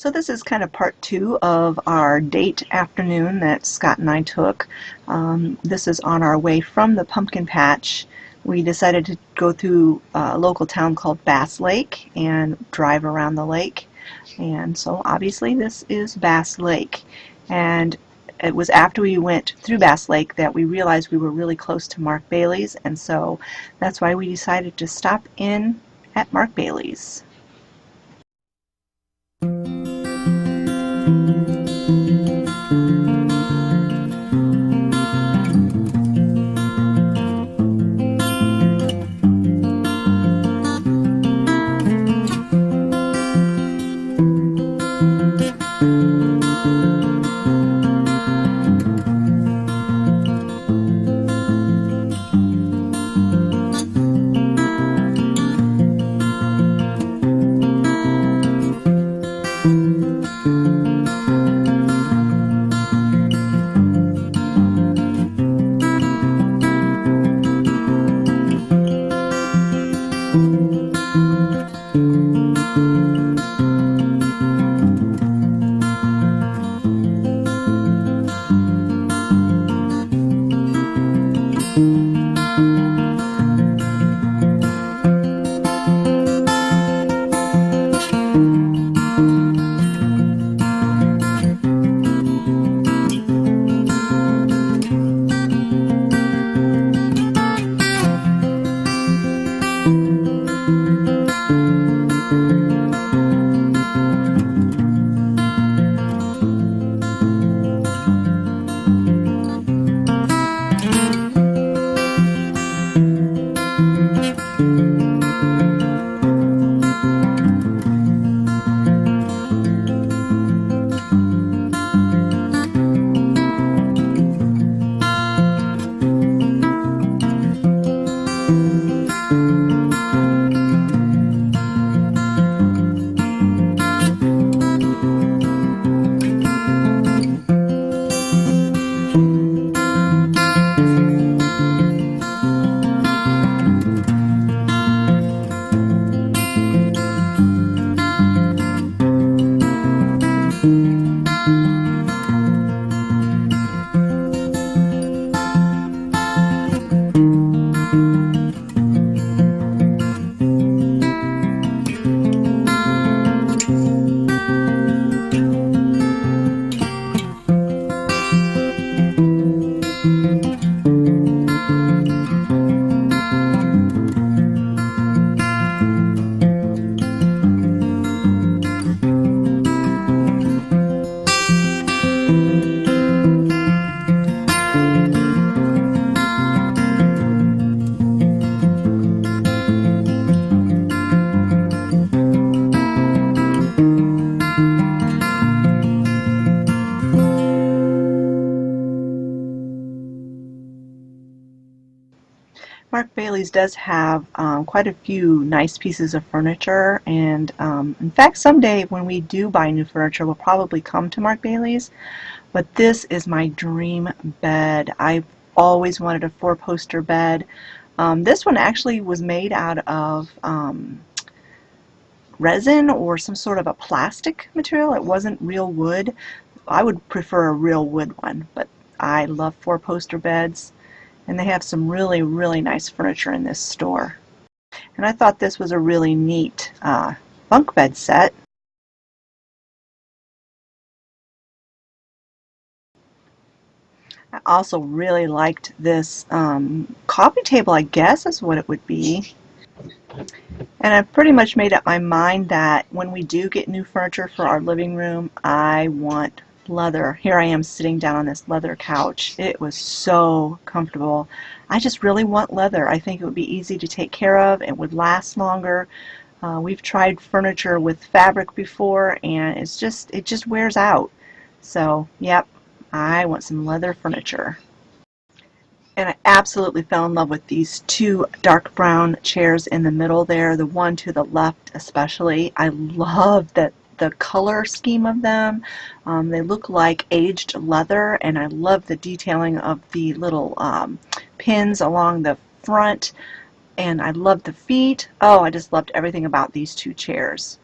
So this is kind of part two of our date afternoon that Scott and I took. This is on our way from the pumpkin patch. We decided to go through a local town called Bass Lake and drive around the lake. And so obviously this is Bass Lake. And it was after we went through Bass Lake that we realized we were really close to Mark Bailey's, and so that's why we decided to stop in at Mark Bailey's. Mark Bailey's does have quite a few nice pieces of furniture, and in fact someday when we do buy new furniture we'll probably come to Mark Bailey's. But this is my dream bed. I've always wanted a four-poster bed. This one actually was made out of resin or some sort of a plastic material. It wasn't real wood. I would prefer a real wood one, but I love four-poster beds. And they have some really, really nice furniture in this store. And I thought this was a really neat bunk bed set. I also really liked this coffee table, I guess is what it would be. And I've pretty much made up my mind that when we do get new furniture for our living room, I want leather. Here I am sitting down on this leather couch. It was so comfortable. I just really want leather. I think it would be easy to take care of. It would last longer. We've tried furniture with fabric before and it just wears out. So yep, I want some leather furniture. And I absolutely fell in love with these two dark brown chairs in the middle there, the one to the left especially. I love that the color scheme of them. They look like aged leather, and I love the detailing of the little pins along the front, and I love the feet. Oh, I just loved everything about these two chairs.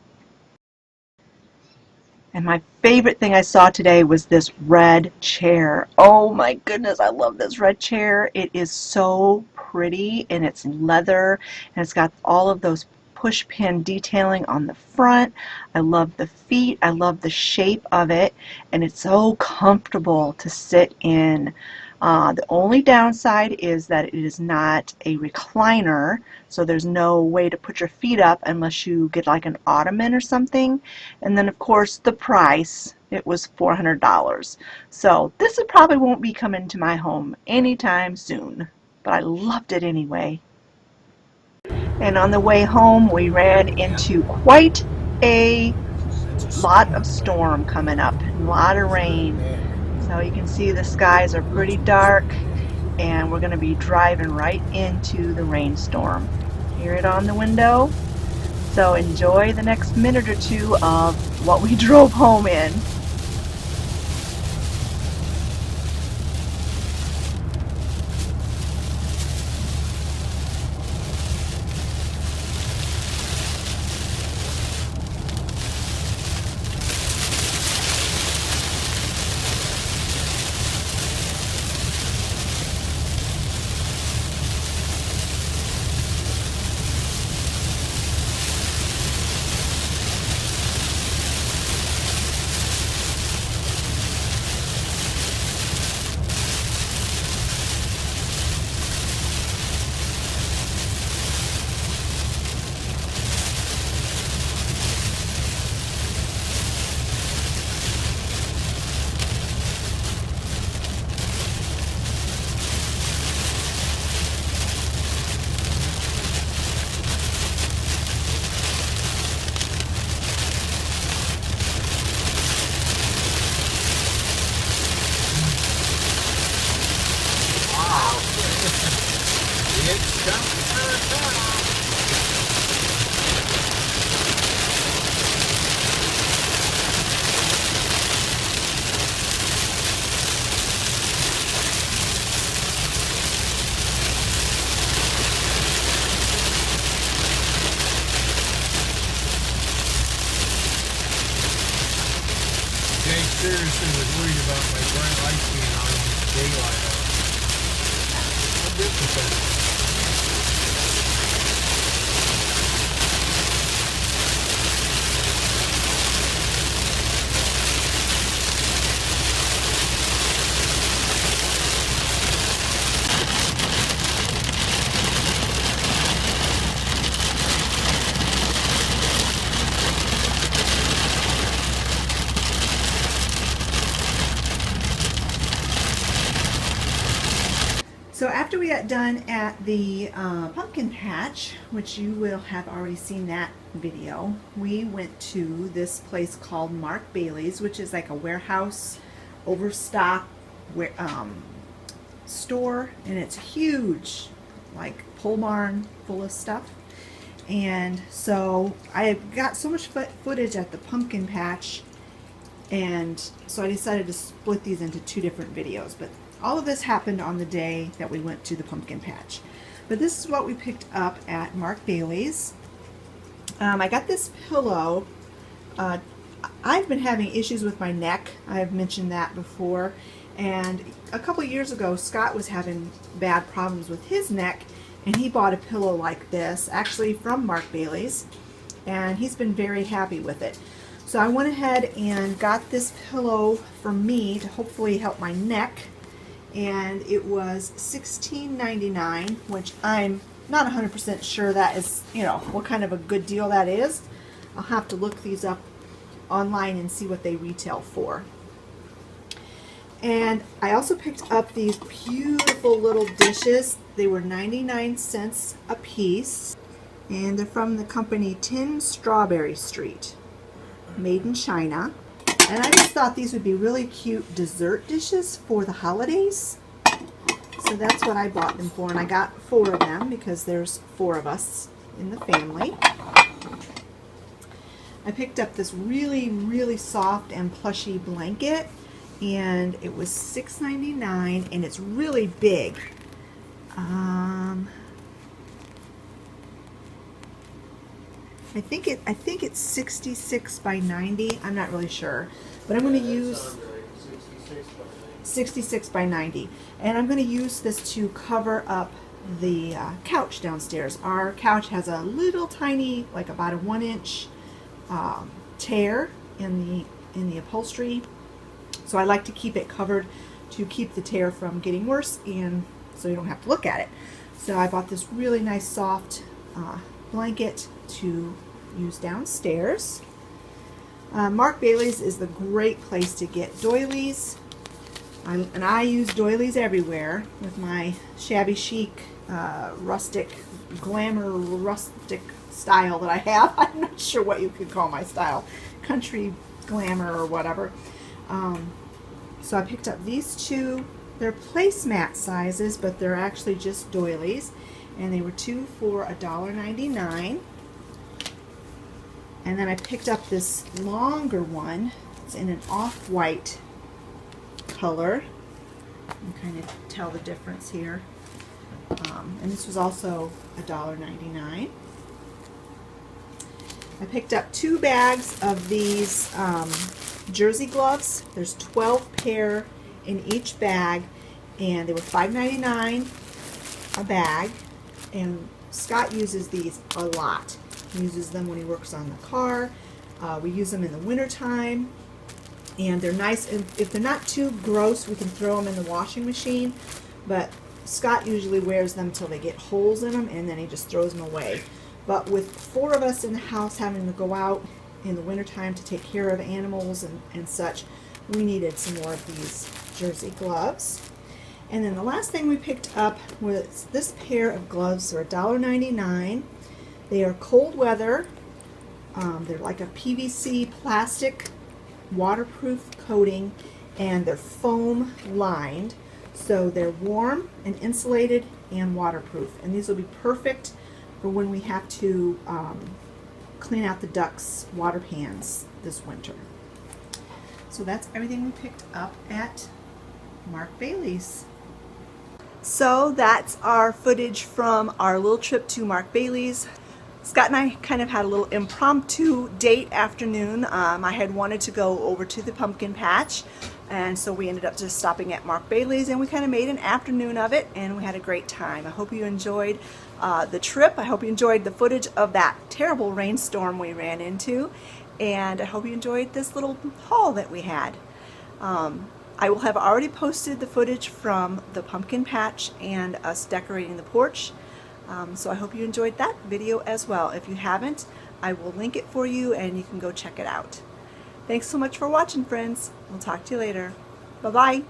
And my favorite thing I saw today was this red chair. Oh my goodness, I love this red chair. It is so pretty, and it's leather, and it's got all of those push pin detailing on the front. I love the feet. I love the shape of it, and it's so comfortable to sit in. The only downside is that it is not a recliner, so there's no way to put your feet up unless you get like an ottoman or something. And then of course the price, it was $400. So this probably won't be coming to my home anytime soon, but I loved it anyway. And on the way home we ran into quite a lot of storm coming up, a lot of rain. So you can see the skies are pretty dark, and we're going to be driving right into the rainstorm. Hear it on the window? So enjoy the next minute or two of what we drove home in. Seriously was worried about my bright lights being on when it's daylight out. What difference does it make? So after we got done at the pumpkin patch, which you will have already seen that video, we went to this place called Mark Bailey's, which is like a warehouse overstock store, and it's huge, like pole barn full of stuff. And so I got so much footage at the pumpkin patch, and so I decided to split these into two different videos. But all of this happened on the day that we went to the pumpkin patch. But this is what we picked up at Mark Bailey's. I got this pillow. I've been having issues with my neck. I've mentioned that before. And a couple years ago, Scott was having bad problems with his neck, and he bought a pillow like this, actually from Mark Bailey's, and he's been very happy with it. So I went ahead and got this pillow for me to hopefully help my neck, and it was $16.99, which I'm not 100% sure that is, you know, what kind of a good deal that is. I'll have to look these up online and see what they retail for. And I also picked up these beautiful little dishes. They were 99 cents a piece, and they're from the company Tin Strawberry Street, made in China. And I just thought these would be really cute dessert dishes for the holidays. So that's what I bought them for, and I got 4 of them because there's 4 of us in the family. I picked up this really, really soft and plushy blanket, and it was $6.99, and it's really big. I think it's 66 by 90. I'm not really sure, but I'm going to use 66 by 90, and I'm going to use this to cover up the couch downstairs. Our couch has a little tiny, like about a 1 inch tear in the upholstery, so I like to keep it covered to keep the tear from getting worse, and so you don't have to look at it. So I bought this really nice soft blanket to use downstairs. Mark Bailey's is the great place to get doilies. I use doilies everywhere with my shabby chic, rustic, glamour, rustic style that I have. I'm not sure what you could call my style. Country glamour or whatever. So I picked up these two. They're placemat sizes, but they're actually just doilies. And they were two for $1.99. And then I picked up this longer one. It's in an off-white color. You can kind of tell the difference here. And this was also $1.99. I picked up 2 bags of these jersey gloves. There's 12 pair in each bag, and they were $5.99 a bag. And Scott uses these a lot. He uses them when he works on the car. We use them in the wintertime. And they're nice, and if they're not too gross, we can throw them in the washing machine, but Scott usually wears them till they get holes in them, and then he just throws them away. But with 4 of us in the house having to go out in the wintertime to take care of animals and such, we needed some more of these jersey gloves. And then the last thing we picked up was this pair of gloves for $1.99. They are cold weather. They're like a PVC plastic waterproof coating, and they're foam lined, so they're warm and insulated and waterproof, and these will be perfect for when we have to clean out the ducks' water pans this winter. So that's everything we picked up at Mark Bailey's. So that's our footage from our little trip to Mark Bailey's. Scott and I kind of had a little impromptu date afternoon. I had wanted to go over to the pumpkin patch, and so we ended up just stopping at Mark Bailey's, and we kind of made an afternoon of it, and we had a great time. I hope you enjoyed the trip. I hope you enjoyed the footage of that terrible rainstorm we ran into, and I hope you enjoyed this little haul that we had. I will have already posted the footage from the pumpkin patch and us decorating the porch. So I hope you enjoyed that video as well. If you haven't, I will link it for you and you can go check it out. Thanks so much for watching, friends. We'll talk to you later. Bye-bye.